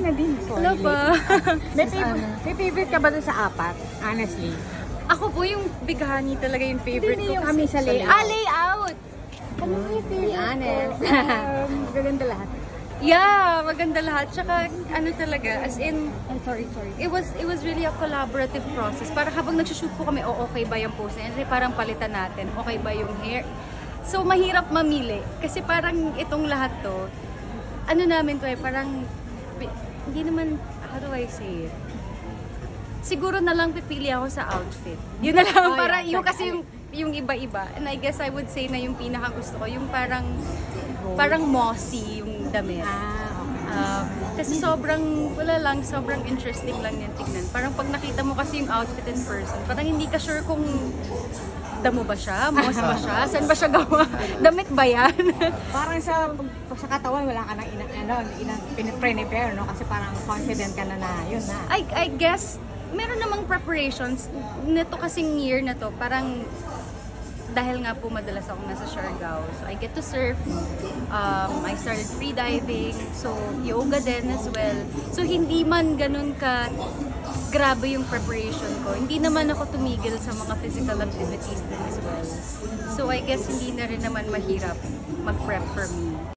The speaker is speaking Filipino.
na din. Hello po. May favorite ka ba dun sa apat? Honestly. Ako po yung Big Honey talaga yung favorite Hindi ko. yung kami sa layout. Layout! Ano mo yung favorite? Be honest. Gaganda lahat. Yeah, maganda lahat. Tsaka ano talaga, as in, Sorry. it was really a collaborative process. Para habang nagsushoot po kami, okay ba yung pose? And parang palitan natin, okay ba yung hair? So, mahirap mamili. Kasi parang itong lahat to, ano namin to parang, hindi naman, how do I say it? Siguro na lang pipili ako sa outfit. Yun na lang, para yung kasi yung iba-iba. And I guess I would say na yung pinaka gusto ko, yung parang mossy yung damit. Kasi sobrang interesting lang yan tignan. Parang pag nakita mo kasi yung outfit in person, parang hindi ka sure kung damo ba siya, moss ba siya, saan ba siya gawa, damit ba yan? Parang sa katawan, wala ka nang prepare, no? Kasi parang confident ka na yun na. I guess, meron namang preparations nito kasing year na to, parang dahil nga po madalas akong nasa Siargao, so I get to surf, I started freediving, so yoga din as well. So hindi man ganun ka grabe yung preparation ko, hindi naman ako tumigil sa mga physical activities din as well. So I guess hindi na rin naman mahirap mag-prep for me.